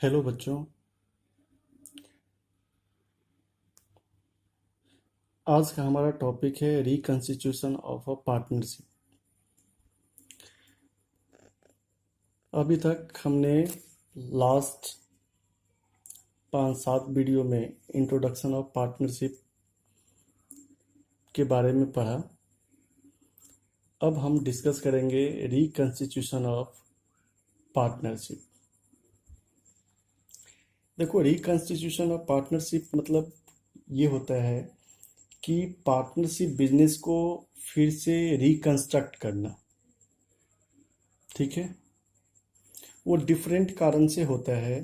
Hello बच्चों। आज का हमारा टॉपिक है रिकंस्टिट्यूशन ऑफ अ पार्टनरशिप। अभी तक हमने लास्ट 5-7 वीडियो में इंट्रोडक्शन ऑफ पार्टनरशिप के बारे में पढ़ा। अब हम डिस्कस करेंगे रिकंस्टिट्यूशन ऑफ पार्टनरशिप। देखो, रिकंस्टिट्यूशन ऑफ पार्टनरशिप मतलब ये होता है कि पार्टनरशिप बिजनेस को फिर से रिकंस्ट्रक्ट करना। ठीक है, वो डिफरेंट कारण से होता है।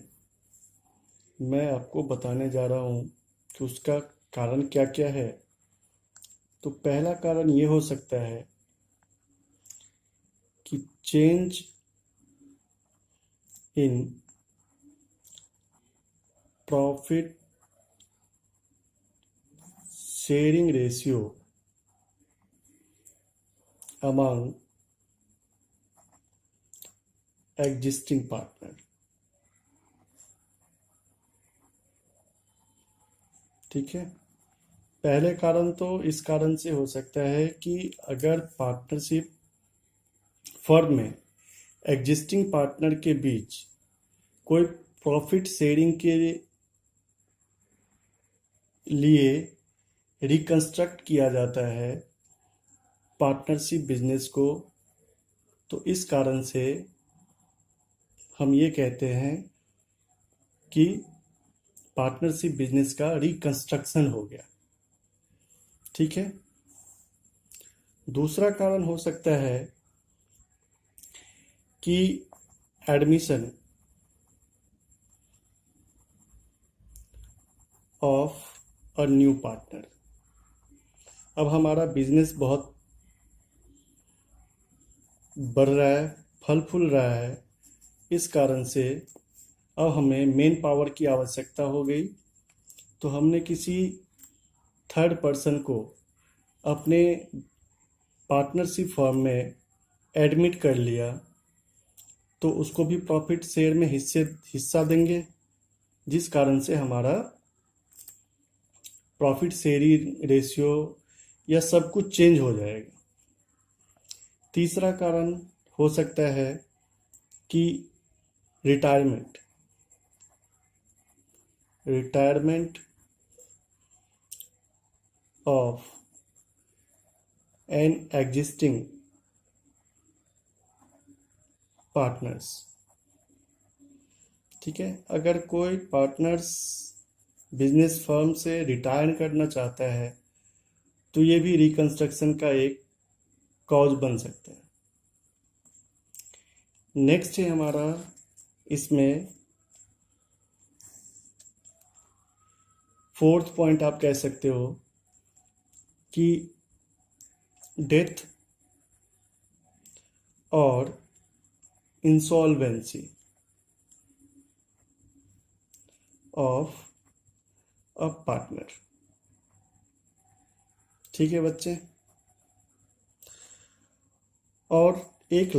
मैं आपको बताने जा रहा हूँ कि उसका कारण क्या क्या है। तो पहला कारण ये हो सकता है कि change in profit sharing ratio among existing partner. ठीक है, पहले कारण तो इस कारण से हो सकता है कि अगर पार्टनरशिप फर्म में एग्जिस्टिंग पार्टनर के बीच कोई प्रॉफिट शेयरिंग के लिए रिकंस्ट्रक्ट किया जाता है पार्टनरशिप बिजनेस को, तो इस कारण से हम ये कहते हैं कि पार्टनरशिप बिजनेस का रिकंस्ट्रक्शन हो गया। ठीक है, दूसरा कारण हो सकता है कि admission of a new partner. अब हमारा बिजनेस बहुत बढ़ रहा है, फल फूल रहा है, इस कारण से अब हमें मेन पावर की आवश्यकता हो गई। तो हमने किसी थर्ड पर्सन को अपने पार्टनरशिप फर्म में एडमिट कर लिया, तो उसको भी प्रॉफिट शेयर में हिस्सा देंगे, जिस कारण से हमारा प्रॉफिट शेयरिंग रेशियो या सब कुछ चेंज हो जाएगा। तीसरा कारण हो सकता है कि retirement retirement of an existing partners. ठीक है, अगर कोई पार्टनर्स बिजनेस फर्म से रिटायर करना चाहता है तो ये भी रिकंस्ट्रक्शन का एक कॉज बन सकता है। नेक्स्ट है हमारा इसमें फोर्थ पॉइंट आप कह सकते हो कि डेथ और इंसॉल्वेंसी ऑफ अ पार्टनर। ठीक है बच्चे, और एक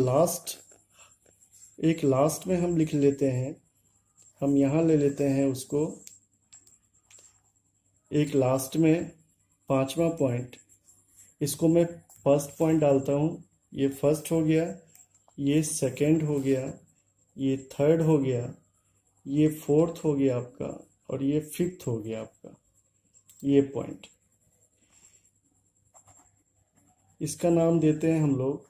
लास्ट में हम लिख लेते हैं, हम यहाँ ले लेते हैं उसको। एक लास्ट में पांचवा पॉइंट, इसको मैं फर्स्ट पॉइंट डालता हूँ। ये फर्स्ट हो गया, ये सेकंड हो गया, ये थर्ड हो गया, ये फोर्थ हो गया आपका, और ये फिफ्थ हो गया आपका। ये पॉइंट, इसका नाम देते हैं हम लोग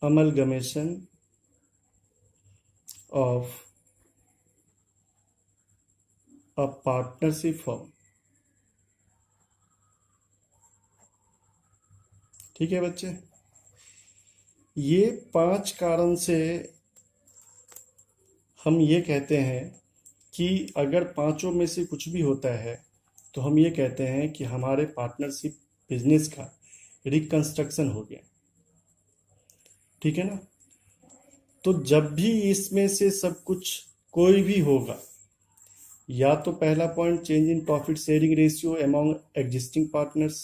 amalgamation of a partnership firm. ठीक है बच्चे, ये 5 कारण से हम ये कहते हैं कि अगर पांचों में से कुछ भी होता है तो हम ये कहते हैं कि हमारे पार्टनरशिप बिजनेस का रिकंस्ट्रक्शन हो गया। ठीक है ना। तो जब भी इसमें से सब कुछ कोई भी होगा, या तो पहला point change in profit sharing ratio among existing partners,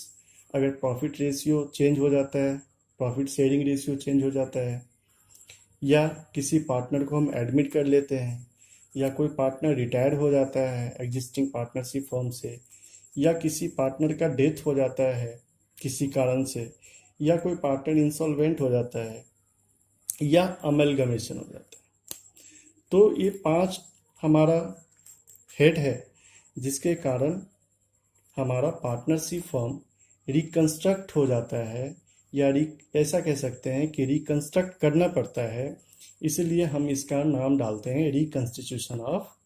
अगर प्रॉफिट रेशियो चेंज हो जाता है, प्रॉफिट शेयरिंग रेशियो चेंज हो जाता है, या किसी पार्टनर को हम एडमिट कर लेते हैं, या कोई पार्टनर रिटायर हो जाता है एग्जिस्टिंग पार्टनरशिप फर्म से, या किसी पार्टनर का डेथ हो जाता है किसी कारण से, या कोई पार्टनर इंसॉल्वेंट हो जाता है, या अमेलगमेशन हो जाता है। तो ये 5 हमारा हेड है जिसके कारण हमारा पार्टनरशिप फर्म रिकंस्ट्रक्ट हो जाता है, या ऐसा कह सकते हैं कि रिकंस्ट्रक्ट करना पड़ता है। इसलिए हम इसका नाम डालते हैं रिकंस्टिट्यूशन ऑफ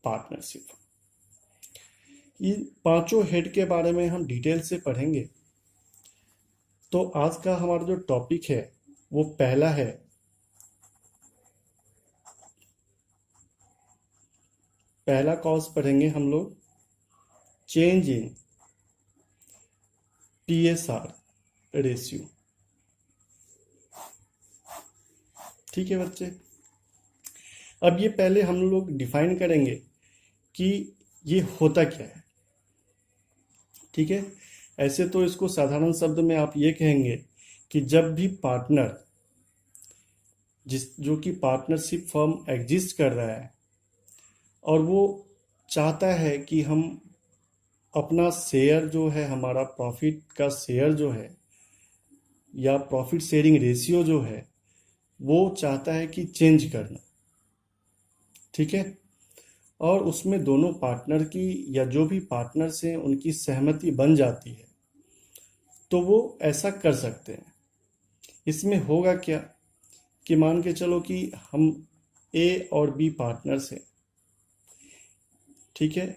पार्टनरशिप। ये 5 हेड के बारे में हम डिटेल से पढ़ेंगे। तो आज का हमारा जो टॉपिक है वो पहला है पहला कॉज पढ़ेंगे हम लोग चेंज इन PSR रेशियो। ठीक है बच्चे, अब ये पहले हम लोग डिफाइन करेंगे कि ये होता क्या है। ठीक है, ऐसे तो इसको साधारण शब्द में आप ये कहेंगे कि जब भी पार्टनर जो कि पार्टनरशिप फर्म एग्जिस्ट कर रहा है और वो चाहता है कि हम अपना शेयर जो है, हमारा प्रॉफिट का शेयर जो है या प्रॉफिट शेयरिंग रेशियो जो है, वो चाहता है कि चेंज करना। ठीक है, और उसमें दोनों पार्टनर की या जो भी पार्टनर्स हैं उनकी सहमति बन जाती है तो वो ऐसा कर सकते हैं। इसमें होगा क्या कि मान के चलो कि हम A और B पार्टनर्स हैं, ठीक है,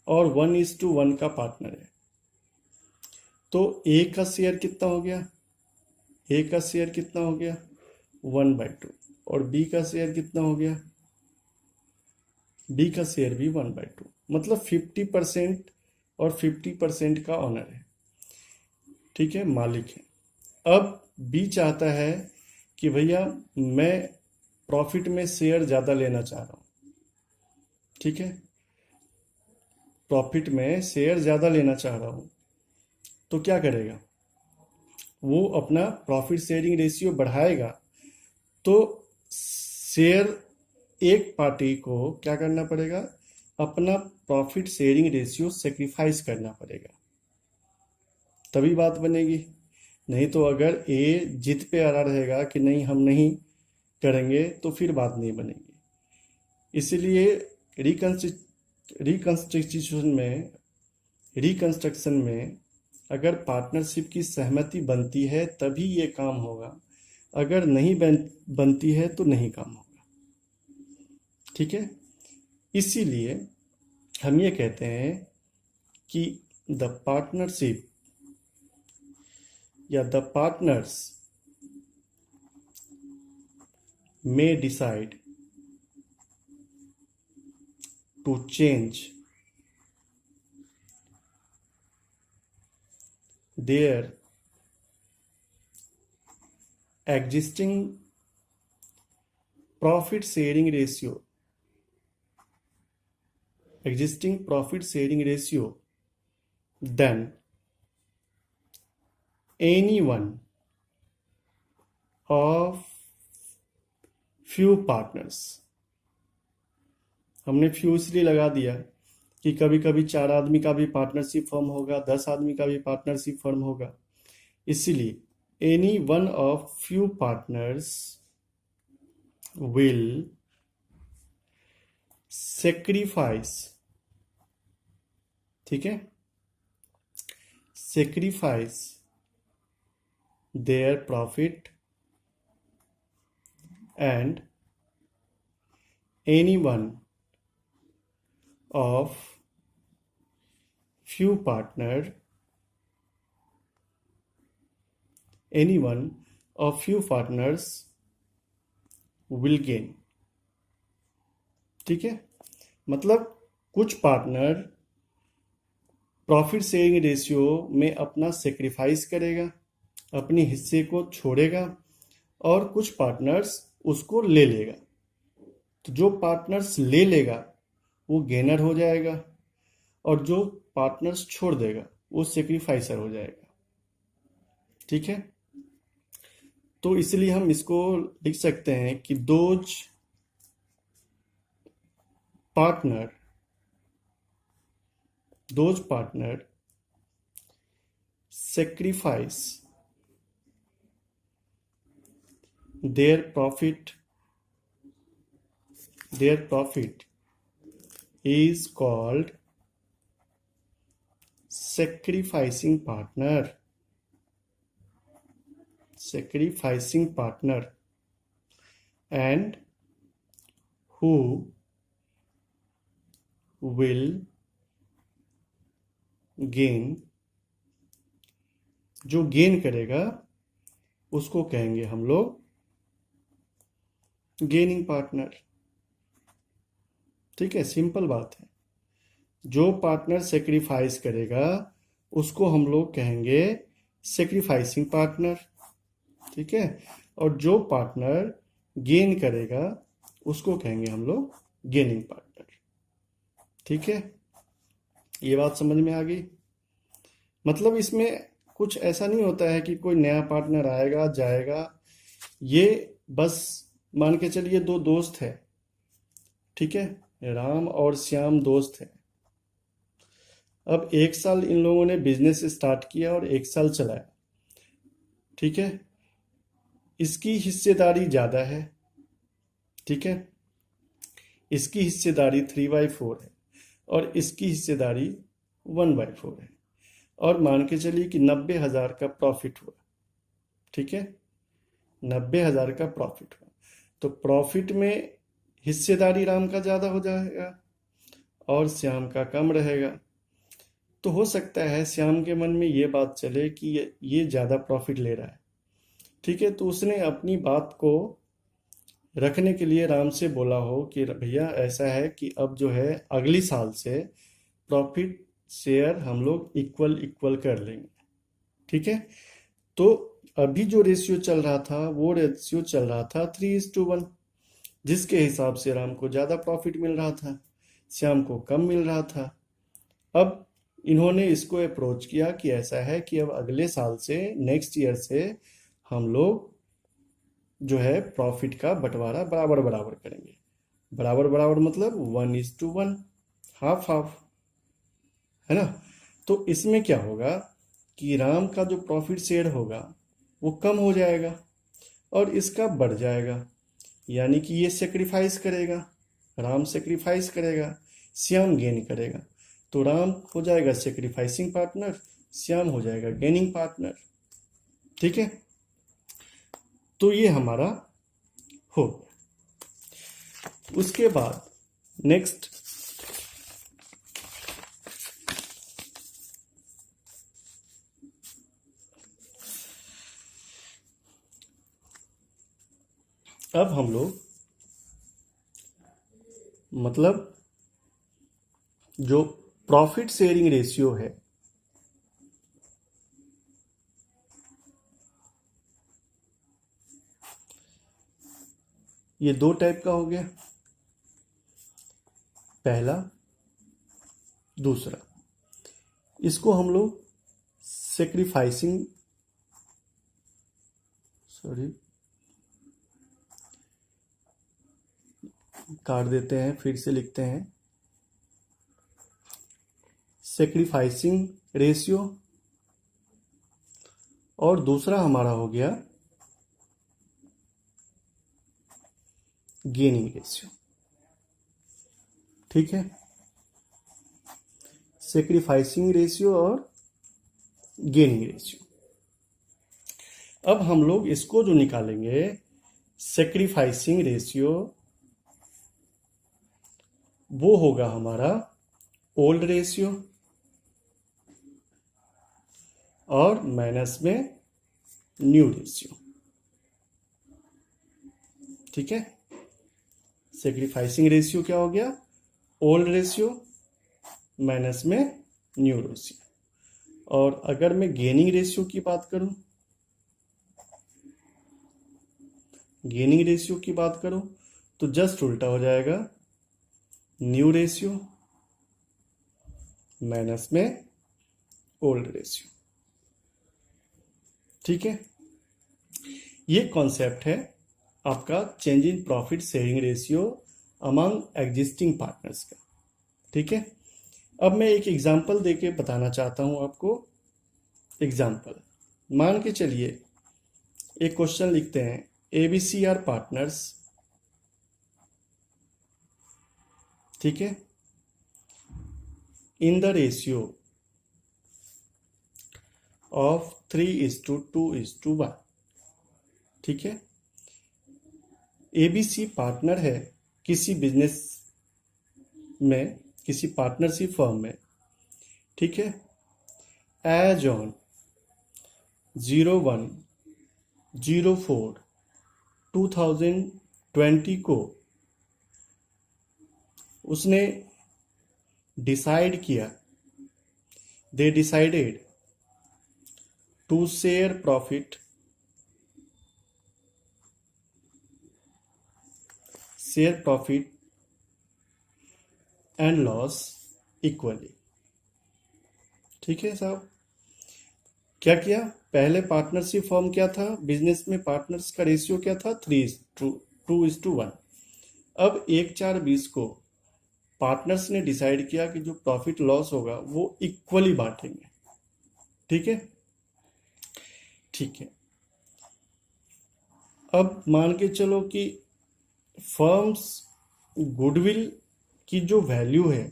और 1:1 का पार्टनर है। तो A का शेयर कितना हो गया? A का शेयर कितना हो गया? 1/2। और B का शेयर कितना हो गया? B का शेयर भी 1/2, मतलब 50% और 50% का ऑनर है। ठीक है, मालिक है। अब B चाहता है कि भैया मैं प्रॉफिट में शेयर ज़्यादा लेना चाह रहा हूँ। ठीक है, प्रॉफिट में शेयर ज़्यादा लेना चाह रहा हूँ, तो क्या करेगा? वो अपना प्रॉफिट शेयरिंग रेशियो बढ़ाएगा। तो शेयर एक पार्टी को क्या करना पड़ेगा? अपना प्रॉफिट शेयरिंग रेशियो सेक्रीफाइस करना पड़ेगा, तभी बात बनेगी। नहीं तो अगर ए जिद पे अड़ा रहेगा कि नहीं हम नहीं करेंगे तो फिर बात नहीं बनेगी। इसीलिए रिकंस्ट्रक्शन में अगर पार्टनरशिप की सहमति बनती है तभी ये काम होगा, अगर नहीं बनती है तो नहीं काम होगा। ठीक है, इसीलिए हम ये कहते हैं कि द पार्टनरशिप या the partners may decide to change their existing profit sharing ratio then any one of few partners। हमने फ्यू इसलिए लगा दिया कि कभी कभी 4 आदमी का भी पार्टनरशिप फर्म होगा, 10 आदमी का भी पार्टनरशिप फर्म होगा। इसीलिए any one of few partners will sacrifice, ठीक है, sacrifice their profit and any one of few partners will gain। ठीक है, मतलब कुछ पार्टनर प्रॉफिट शेयरिंग रेशियो में अपना सेक्रीफाइस करेगा, अपने हिस्से को छोड़ेगा, और कुछ पार्टनर्स उसको ले लेगा। तो जो पार्टनर्स ले लेगा वो गेनर हो जाएगा, और जो पार्टनर्स छोड़ देगा वो सेक्रीफाइसर हो जाएगा। ठीक है, तो इसलिए हम इसको लिख सकते हैं कि those partner, those partner sacrifice their profit is called sacrificing partner. And who will gain, जो गेन करेगा उसको कहेंगे हम लोग गेनिंग पार्टनर। ठीक है, सिंपल बात है। जो पार्टनर सेक्रीफाइस करेगा उसको हम लोग कहेंगे सेक्रीफाइसिंग पार्टनर। ठीक है, और जो पार्टनर गेन करेगा उसको कहेंगे हम लोग गेनिंग पार्टनर। ठीक है, ये बात समझ में आ गई। मतलब इसमें कुछ ऐसा नहीं होता है कि कोई नया पार्टनर आएगा जाएगा। ये बस मान के चलिए दो दोस्त है, ठीक है, राम और श्याम दोस्त है। अब 1 साल इन लोगों ने बिजनेस स्टार्ट किया और 1 साल चलाया। ठीक है, इसकी हिस्सेदारी ज़्यादा है। ठीक है, इसकी हिस्सेदारी 3/4 है और इसकी हिस्सेदारी 1/4 है। और मान के चलिए कि 90,000 का प्रॉफिट हुआ। ठीक है, 90,000 का प्रॉफिट हुआ, तो प्रॉफिट में हिस्सेदारी राम का ज़्यादा हो जाएगा और श्याम का कम रहेगा। तो हो सकता है श्याम के मन में ये बात चले कि ये ज़्यादा प्रॉफिट ले रहा है। ठीक है, तो उसने अपनी बात को रखने के लिए राम से बोला हो कि भैया ऐसा है कि अब जो है अगली साल से प्रॉफिट शेयर हम लोग इक्वल कर लेंगे। ठीक है, तो अभी जो रेशियो चल रहा था वो रेशियो चल रहा था 3:1, जिसके हिसाब से राम को ज़्यादा प्रॉफिट मिल रहा था, श्याम को कम मिल रहा था। अब इन्होंने इसको अप्रोच किया कि ऐसा है कि अब अगले साल से, नेक्स्ट ईयर से हम लोग जो है प्रॉफिट का बंटवारा बराबर बराबर करेंगे। बराबर बराबर मतलब 1:1, हाफ हाफ, है ना। तो इसमें क्या होगा कि राम का जो प्रॉफिट शेयर होगा वो कम हो जाएगा और इसका बढ़ जाएगा। यानी कि ये सेक्रीफाइस करेगा, राम सेक्रीफाइस करेगा, श्याम गेन करेगा। तो राम हो जाएगा सेक्रीफाइसिंग पार्टनर, श्याम हो जाएगा गेनिंग पार्टनर। ठीक है, तो ये हमारा हो गया। उसके बाद नेक्स्ट अब हम लोग मतलब जो प्रॉफिट शेयरिंग रेशियो है ये 2 टाइप का हो गया, पहला दूसरा। इसको हम लोग सेक्रीफाइसिंग काट देते हैं, फिर से लिखते हैं सेक्रीफाइसिंग रेशियो, और दूसरा हमारा हो गया गेनिंग रेशियो। ठीक है, सेक्रीफाइसिंग रेशियो और गेनिंग रेशियो। अब हम लोग इसको जो निकालेंगे सेक्रीफाइसिंग रेशियो, वो होगा हमारा ओल्ड रेशियो और माइनस में न्यू रेशियो। ठीक है, सेक्रीफाइसिंग रेशियो क्या हो गया, ओल्ड रेशियो माइनस में न्यू रेशियो। और अगर मैं गेनिंग रेशियो की बात करूं, गेनिंग रेशियो की बात करूं तो जस्ट उल्टा हो जाएगा, न्यू रेशियो माइनस में ओल्ड रेशियो। ठीक है, ये कॉन्सेप्ट है आपका change in profit sharing ratio among existing partners का। ठीक है, अब मैं एक एग्जांपल देके बताना चाहता हूं आपको। एग्जांपल मान के चलिए, एक क्वेश्चन लिखते हैं, एबीसी आर पार्टनर्स। ठीक है, इन द रेशियो ऑफ 3:2:1। ठीक है, एबीसी पार्टनर है किसी बिजनेस में, किसी पार्टनरशिप फर्म में। ठीक है, एज ऑन 01/04/2020 को उसने डिसाइड किया, they decided to share profit and loss equally. ठीक है साहब, क्या किया, पहले पार्टनरशिप फॉर्म क्या था, बिजनेस में पार्टनर्स का रेशियो क्या था, 3:2:1। अब 1/4/20 को पार्टनर्स ने डिसाइड किया कि जो प्रॉफिट लॉस होगा वो इक्वली बांटेंगे। ठीक है, ठीक है। अब मान के चलो कि फर्म्स गुडविल की जो वैल्यू है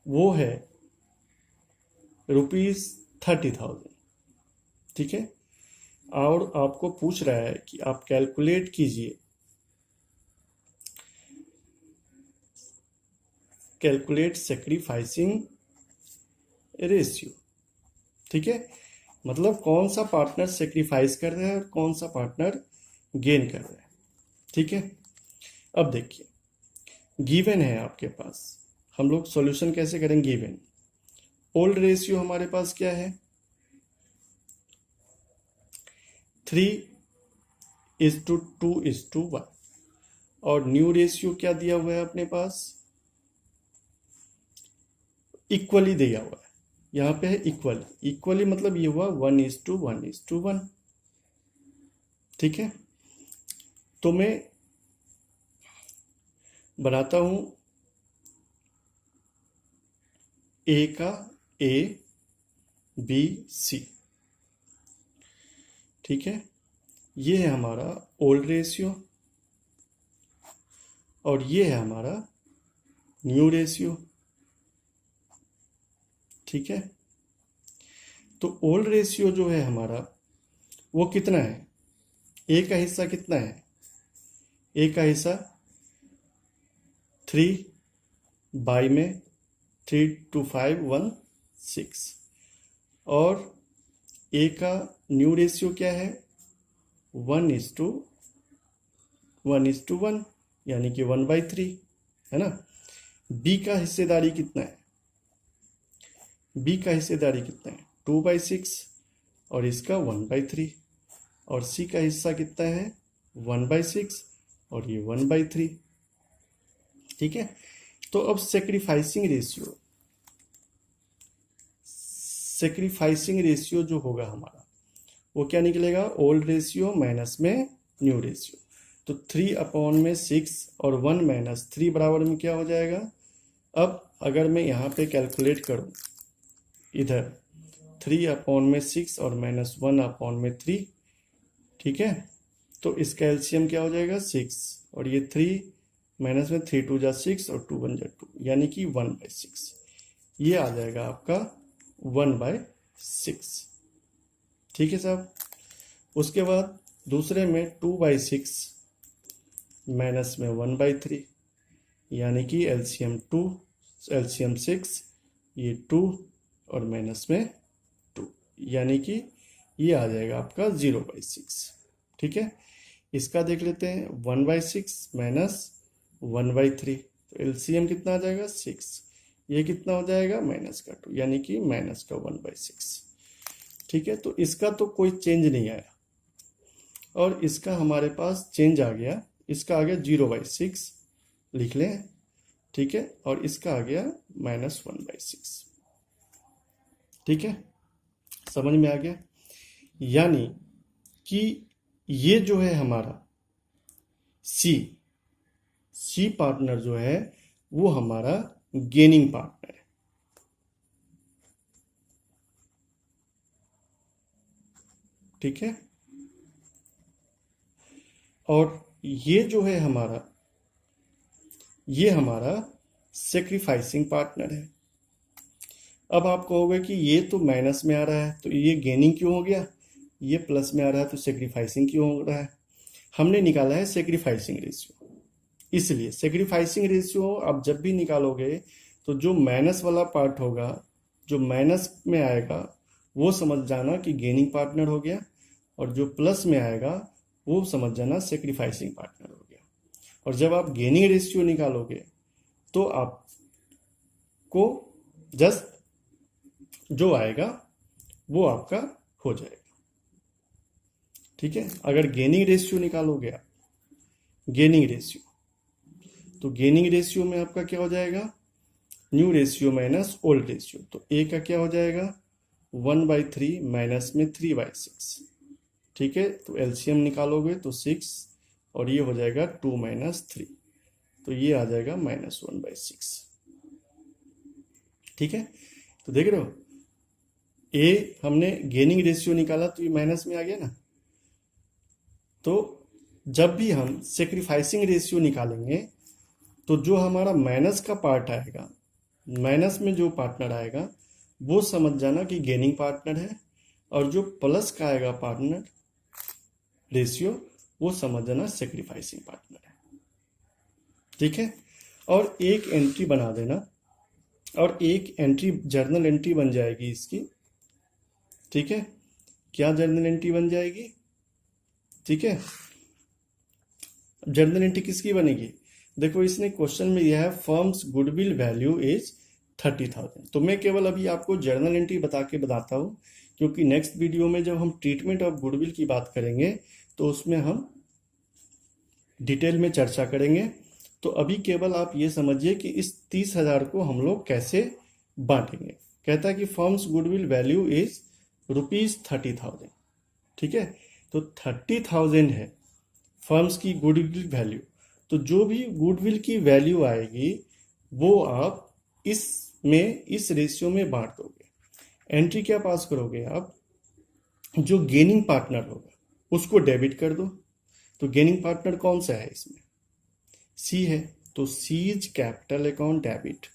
वो है ₹30,000। ठीक है, और आपको पूछ रहा है कि आप कैलकुलेट कीजिए, कैलकुलेट सैक्रिफाइसिंग रेशियो। ठीक है, मतलब कौन सा पार्टनर सेक्रीफाइस कर रहा है और कौन सा पार्टनर गेन कर रहा है। ठीक है, अब देखिए, गिवन है आपके पास, हम लोग सॉल्यूशन कैसे करेंगे। गिवन ओल्ड रेशियो हमारे पास क्या है, 3:2:1, और न्यू रेशियो क्या दिया हुआ है अपने पास, इक्वली दिया हुआ है। यहाँ पे है इक्वली, इक्वली मतलब ये हुआ 1:1:1। ठीक है, तो मैं बनाता हूं ए का ए बी सी। ठीक है, ये है हमारा ओल्ड रेशियो और ये है हमारा न्यू रेशियो। ठीक है, तो ओल्ड रेशियो जो है हमारा वो कितना है, ए का हिस्सा कितना है, ए का हिस्सा 3 बाई में 3:5:1:6, और ए का न्यू रेशियो क्या है 1:1:1, यानी कि 1/3 है ना। बी का हिस्सेदारी कितना है, बी का हिस्सेदारी कितना है 2/6, और इसका 1/3, और सी का हिस्सा कितना है 1/6 और ये 1/3। ठीक है, तो अब सेक्रीफाइसिंग रेशियो जो होगा हमारा वो क्या निकलेगा, ओल्ड रेशियो माइनस में न्यू रेशियो। तो 3/6 और 1 - 3 बराबर में क्या हो जाएगा। अब अगर मैं यहाँ पे कैलकुलेट करूँ, इधर 3/6 और -1/3। ठीक है, तो इसका एलसीएम क्या हो जाएगा 6, और ये 3 माइनस में 3 2 6 और 2 1 2, यानी कि 1/6। ये आ जाएगा आपका 1/6। ठीक है साहब, उसके बाद दूसरे में 2/6 माइनस में 1/3, यानी कि एलसीएम 6, ये 2 और माइनस में 2, यानी कि ये आ जाएगा आपका 0/6। ठीक है, इसका देख लेते हैं, 1/6 माइनस 1/3, तो एलसीएम कितना आ जाएगा 6, ये कितना हो जाएगा -2, यानी कि -1/6। ठीक है, तो इसका तो कोई चेंज नहीं आया, और इसका हमारे पास चेंज आ गया, इसका आ गया 0/6 लिख लें। ठीक है, और इसका आ गया -1/6। ठीक है, समझ में आ गया, यानी कि ये जो है हमारा सी पार्टनर जो है वो हमारा गेनिंग पार्टनर है। ठीक है, और ये जो है हमारा, ये हमारा सेक्रीफाइसिंग पार्टनर है। अब आप कहोगे कि ये तो माइनस में आ रहा है तो ये गेनिंग क्यों हो गया, ये प्लस में आ रहा है तो सेक्रीफाइसिंग क्यों हो रहा है। हमने निकाला है सेक्रीफाइसिंग रेशियो, इसलिए सेक्रीफाइसिंग रेशियो आप जब भी निकालोगे तो जो माइनस वाला पार्ट होगा, जो माइनस में आएगा वो समझ जाना कि गेनिंग पार्टनर हो गया, और जो प्लस में आएगा वो समझ जाना सेक्रीफाइसिंग पार्टनर हो गया। और जब आप गेनिंग रेशियो निकालोगे तो आपको जस्ट जो आएगा वो आपका हो जाएगा। ठीक है, अगर गेनिंग रेशियो निकालोगे आप, गेनिंग रेशियो, तो गेनिंग रेशियो में आपका क्या हो जाएगा, new ratio minus old ratio. तो ए का क्या हो जाएगा 1/3 माइनस में 3/6। ठीक है, तो एलसीएम निकालोगे तो 6 और ये हो जाएगा 2 - 3, तो ये आ जाएगा -1/6। ठीक है, तो देख रहे हो ए हमने गेनिंग रेशियो निकाला तो ये माइनस में आ गया ना। तो जब भी हम सेक्रीफाइसिंग रेशियो निकालेंगे तो जो हमारा माइनस का पार्ट आएगा, माइनस में जो पार्टनर आएगा वो समझ जाना कि गेनिंग पार्टनर है, और जो प्लस का आएगा पार्टनर रेशियो वो समझ जाना सेक्रीफाइसिंग पार्टनर है। ठीक है, और एक एंट्री बना देना, और एक एंट्री जर्नल एंट्री बन जाएगी इसकी। ठीक है, क्या जर्नल एंट्री बन जाएगी, ठीक है, जर्नल एंट्री किसकी बनेगी, देखो इसने क्वेश्चन में यह है फर्म्स गुडविल वैल्यू इज 30,000। तो मैं केवल अभी आपको जर्नल एंट्री बताता हूँ, क्योंकि नेक्स्ट वीडियो में जब हम ट्रीटमेंट ऑफ गुडविल की बात करेंगे तो उसमें हम डिटेल में चर्चा करेंगे। तो अभी केवल आप ये समझिए कि इस 30,000 को हम लोग कैसे बांटेंगे। कहता है कि फर्म्स गुडविल वैल्यू इज ₹30,000। ठीक है, तो 30,000 है फर्म्स की गुडविल वैल्यू। तो जो भी गुडविल की वैल्यू आएगी वो आप इसमें इस रेशियो में बांट दोगे। एंट्री क्या पास करोगे आप, जो गेनिंग पार्टनर होगा उसको डेबिट कर दो। तो गेनिंग पार्टनर कौन सा है इसमें, सी है, तो सीज कैपिटल अकाउंट डेबिट,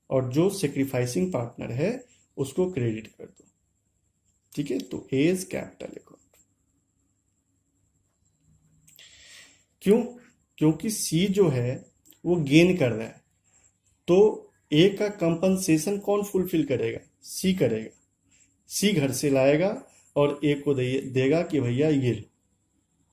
और जो सेक्रीफाइसिंग पार्टनर है उसको क्रेडिट कर दो। ठीक है, तो एज कैपिटल अकाउंट। क्यों, क्योंकि सी जो है वो गेन कर रहा है, तो ए का कंपनसेशन कौन फुलफिल करेगा, सी करेगा। सी घर से लाएगा और ए को देगा कि भैया ये लो।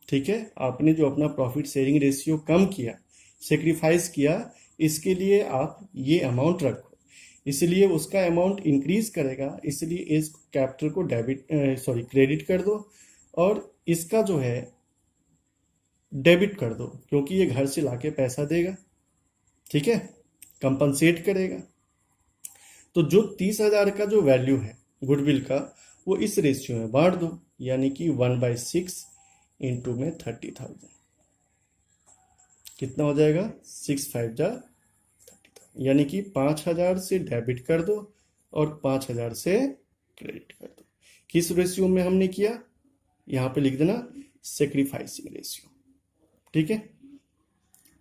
ठीक है, आपने जो अपना प्रॉफिट शेयरिंग रेशियो कम किया, सेक्रीफाइस किया, इसके लिए आप ये अमाउंट रखो, इसलिए उसका अमाउंट इंक्रीज करेगा, इसलिए इस कैपिटल को क्रेडिट कर दो, और इसका जो है डेबिट कर दो, क्योंकि ये घर से लाके पैसा देगा। ठीक है, कंपनसेट करेगा। तो जो 30,000 का जो वैल्यू है गुडविल का वो इस रेशियो में बांट दो, यानी कि 1/6 इंटू में 30,000 कितना हो जाएगा 6×5 = 30,000, यानी कि 5,000 से डेबिट कर दो और 5,000 से क्रेडिट कर दो। किस रेशियो में हमने किया, यहाँ पे लिख देना सेक्रीफाइसिंग रेशियो। ठीक है,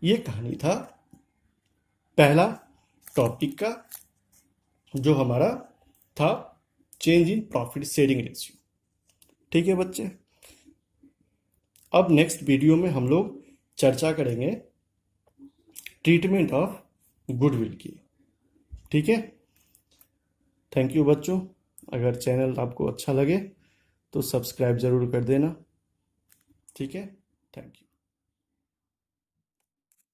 ये कहानी था पहला टॉपिक का, जो हमारा था change in profit sharing ratio. ठीक है बच्चे, अब नेक्स्ट वीडियो में हम लोग चर्चा करेंगे ट्रीटमेंट ऑफ गुडविल की। ठीक है, थैंक यू बच्चों। अगर चैनल आपको अच्छा लगे तो सब्सक्राइब ज़रूर कर देना। ठीक है, थैंक यू।